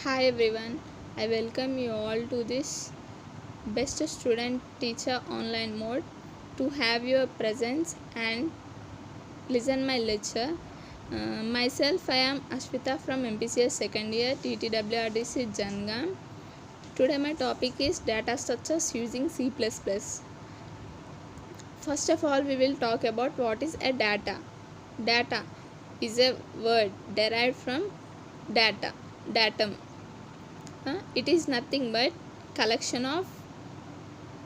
Hi everyone, I welcome you all to this best student teacher online mode to have your presence and listen my lecture. Myself I am Ashwita from MPCS second year TTWRDC Jangam. Today my topic is data structures using C++. First of all we will talk about what is a data. Data is a word derived from data, datum. It is nothing but collection of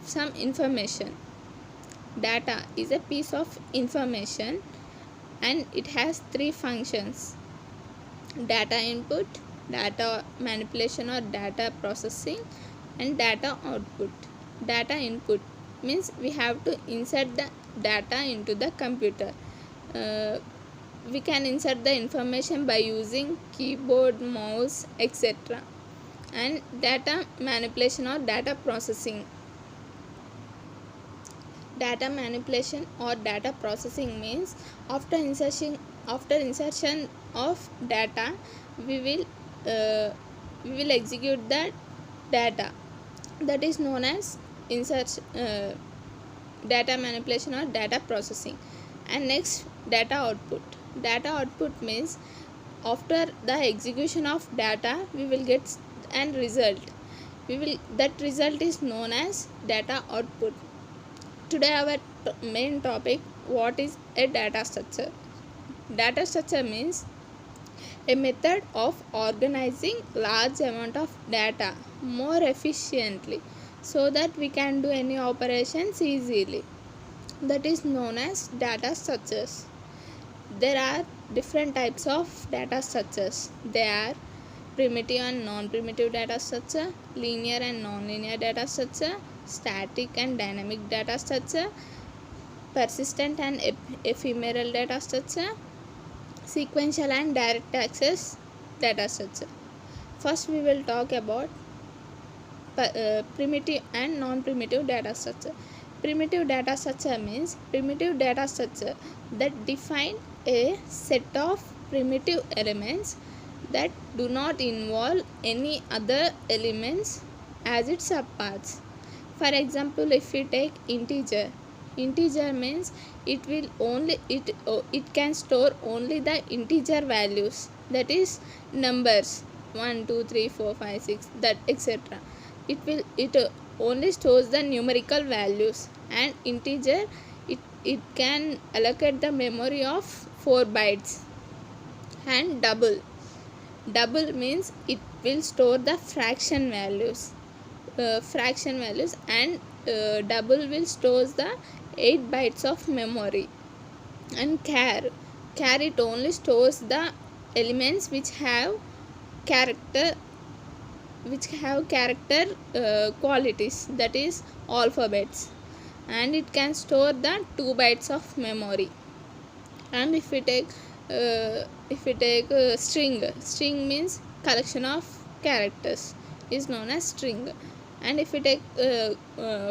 some information. Data is a piece of information and it has three functions: data input, data manipulation or data processing, and data output. Data input means we have to insert the data into the computer. uh, we can insert the information by using keyboard, mouse, etc. And data manipulation or data processing. Data manipulation or data processing means after insertion of data we will uh, we will execute the data, that is known as insert data manipulation or data processing. And next, data output. Data output means after the execution of data we will get an result. That result is known as data output. Today our main topic, what is a data structure. Data structure means a method of organizing large amount of data more efficiently so that we can do any operations easily. That is known as data structures. There are different types of data structures. They are primitive and non-primitive data structure, linear and non-linear data structure, static and dynamic data structure, persistent and ephemeral data structure, sequential and direct access data structure. First we will talk about primitive and non-primitive data structure. Primitive data structure means primitive data structure that define a set of primitive elements that do not involve any other elements as its subparts. For example, if we take integer means it can store only the integer values, that is numbers 1 2 3 4 5 6 that etc. It only stores the numerical values. And integer, it can allocate the memory of 4 bytes. And double means it will store the fraction values, and double will stores the 8 bytes of memory. And char it only stores the elements which have character qualities, that is alphabets. And it can store the 2 bytes of memory. And if we take string means collection of characters is known as string. And if we take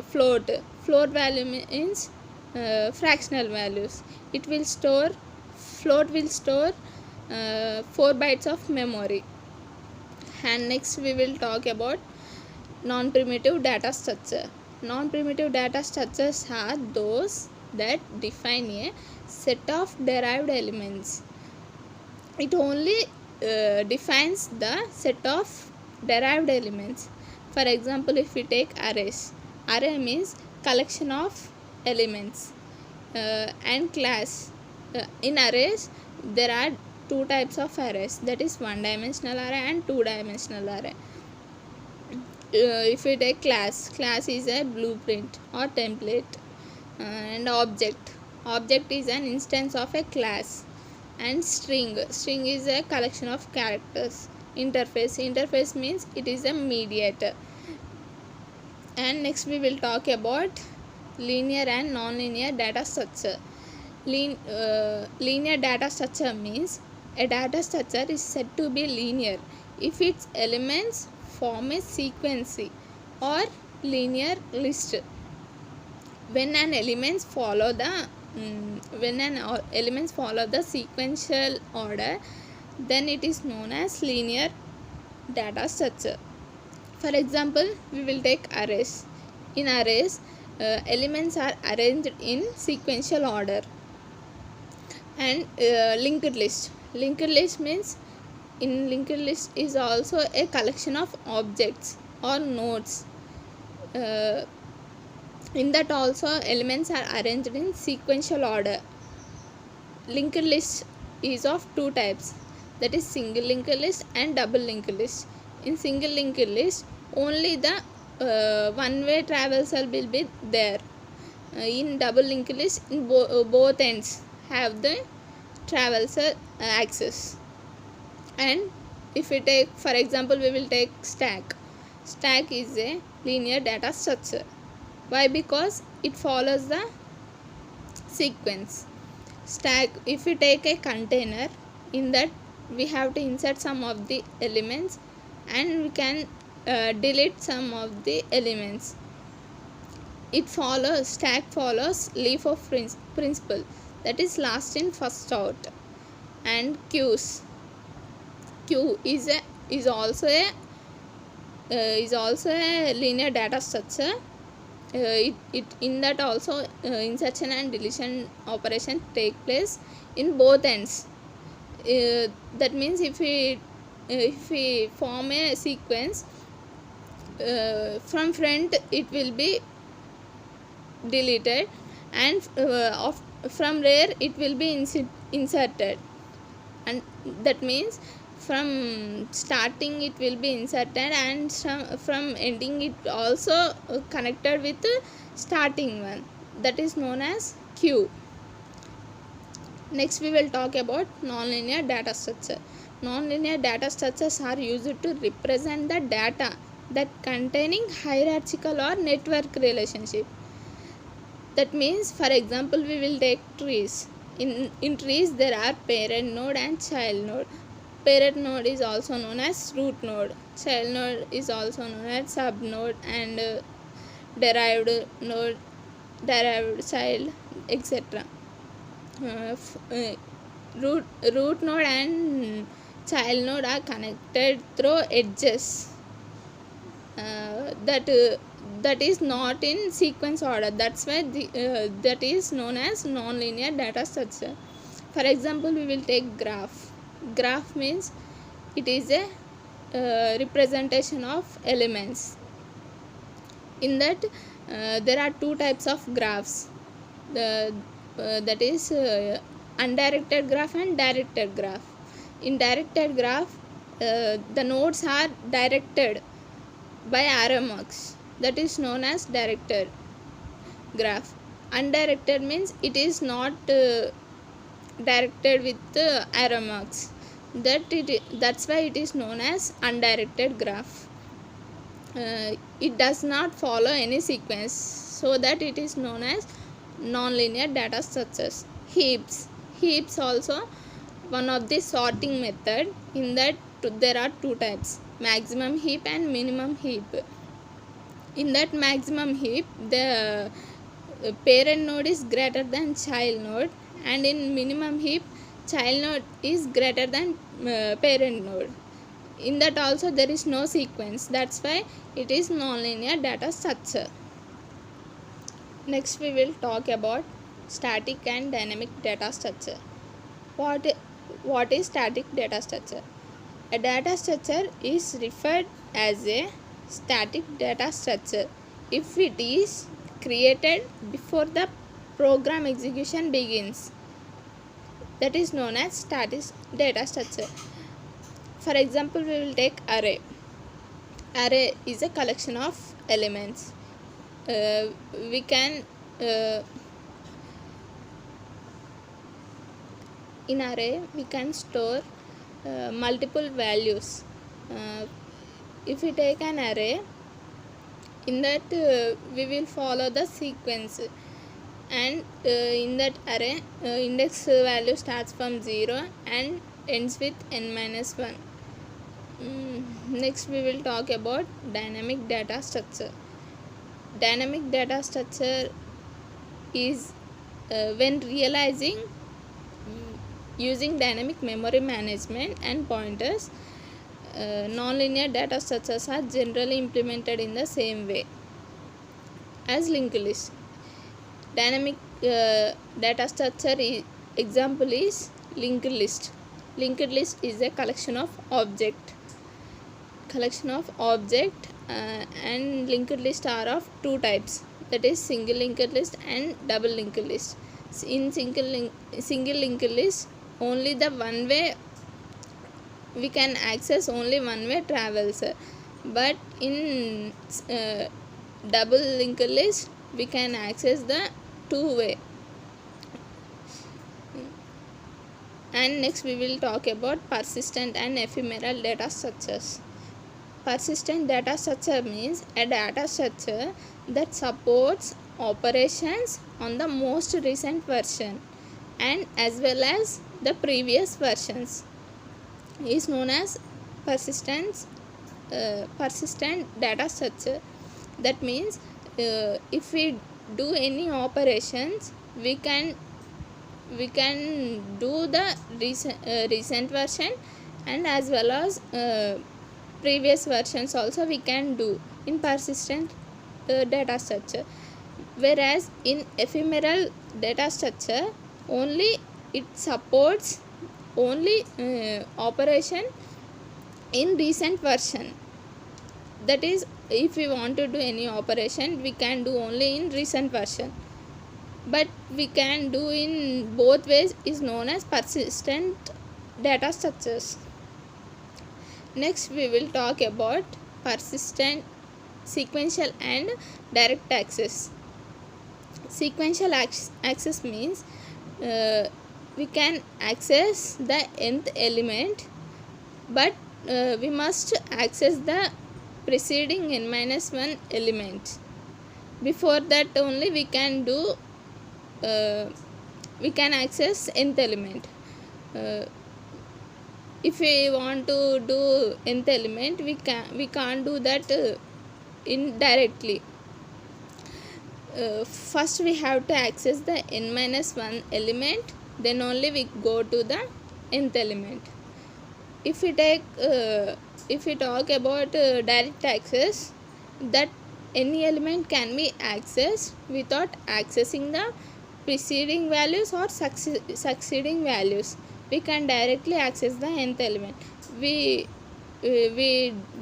float value means fractional values. Float will store 4 bytes of memory. And next we will talk about non-primitive data structure. Non-primitive data structures are those that define a set of derived elements. It only defines the set of derived elements. For example, if we take array means collection of elements. And class. In arrays there are two types of arrays, that is one dimensional array and two dimensional array. If we take class is a blueprint or template. And object is an instance of a class. And string is a collection of characters. Interface means it is a mediator. And next we will talk about linear and non-linear data structure. Linear data structure means a data structure is said to be linear if its elements form a sequence or linear list. When an elements follow the sequential order, then it is known as linear data structure. For example, we will take arrays. In arrays, elements are arranged in sequential order. And linked list. Linked list means in linked list is also a collection of objects or nodes. In that also elements are arranged in sequential order. Linked list is of two types, that is single linked list and double linked list. In single linked list, only the one way traversal will be there. In double linked list, in both ends have the traversal access. And if we take, for example, we will take stack. Stack is a linear data structure. Why? Because it follows the sequence. Stack, if we take a container, in that we have to insert some of the elements and we can delete some of the elements. It follows, stack follows leaf of principle, that is last in first out. And queues, queue is also a linear data structure. It in that also insertion and deletion operation take place in both ends. That means if we form a sequence, from front it will be deleted, and from rear it will be inserted, and that means from starting it will be inserted, and from ending it also connected with the starting one, that is known as queue. Next we will talk about nonlinear data structure. Nonlinear data structures are used to represent the data that containing hierarchical or network relationship. That means, for example, we will take trees. In trees there are parent node and child node. Parent node is also known as root node. Child node is also known as sub node, and derived node, derived child, etc. Root node and child node are connected through edges. That is not in sequence order. That's why that is known as nonlinear data structure. For example, we will take graph. Graph means it is a representation of elements. In that there are two types of graphs. That is undirected graph and directed graph. In directed graph, the nodes are directed by arrow marks, that is known as directed graph. Undirected means it is not directed with arrow marks, that's why it is known as undirected graph. It does not follow any sequence, so that it is known as nonlinear data structures. Heaps also one of the sorting method. In that there are two types, maximum heap and minimum heap. In that maximum heap, the parent node is greater than child node, and in minimum heap, child node is greater than parent node. In that also there is no sequence, that's why it is nonlinear data structure. Next we will talk about static and dynamic data structure. What is static data structure? A data structure is referred as a static data structure if it is created before the program execution begins. That is known as static data structure. For example, we will take array. Array is a collection of elements. We can in array we can store multiple values. If we take an array, in that we will follow the sequence, and in that array index value starts from 0 and ends with n-1. Next we will talk about dynamic data structure. Dynamic data structure is when realizing using dynamic memory management and pointers, nonlinear data structures are generally implemented in the same way as linked list. Dynamic data structure example is linked list. Linked list is a collection of object and linked list are of two types, that is single linked list and double linked list. In single linked list, only the one way we can access only one way travels, but in double linked list we can access the two way. And next we will talk about persistent and ephemeral data structures. Persistent data structure means a data structure that supports operations on the most recent version and as well as the previous versions is known as persistent data structure. That means if we do any operations, we can do the recent version and as well as previous versions also we can do in persistent data structure. Whereas in ephemeral data structure, only it supports only operation in recent version. That is, if we want to do any operation, we can do only in recent version, but we can do in both ways is known as persistent data structures. Next we will talk about persistent sequential and direct access. Sequential access means we can access the nth element, but we must access the preceding n-1 element. Before that only we can do we can access nth element. If we want to do nth element, we can't do that indirectly. First we have to access the n-1 element, then only we go to the nth element. If we talk about direct access, that any element can be accessed without accessing the preceding values or succeeding values. We can directly access the nth element. We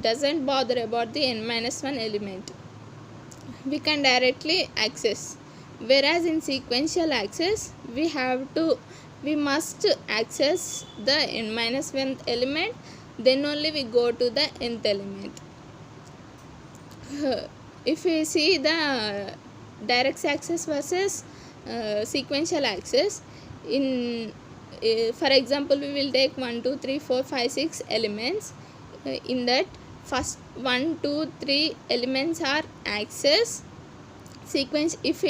doesn't bother about the n-1 element. We can directly access. Whereas in sequential access, we must access the n-1 element, then only we go to the nth element. If we see the direct access versus sequential access, in for example we will take 1 2 3 4 5 6 elements. In that, first 1 2 3 elements are accessed sequence. If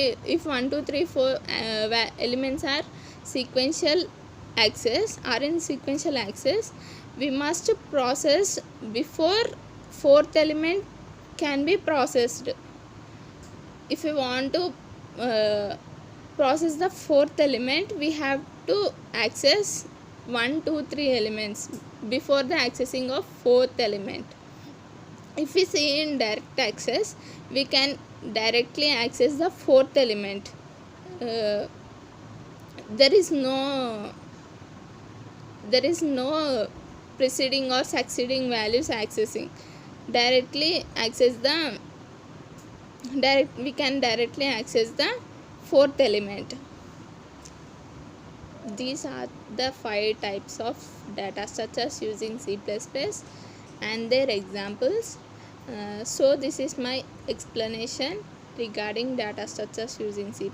1 2 3 4 elements are sequential access are in sequential access, we must process before fourth element can be processed. If we want to process the fourth element, we have to access 1 2 3 elements before the accessing of fourth element. If we see in direct access, we can directly access the fourth element. There is no preceding or succeeding values accessing. We can directly access the fourth element. These are the 5 types of data structures using C++ and their examples. So this is my explanation regarding data structures using C++.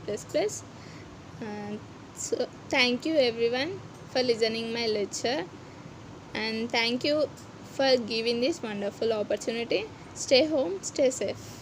So thank you everyone for listening my lecture, and thank you for giving this wonderful opportunity. Stay home, stay safe.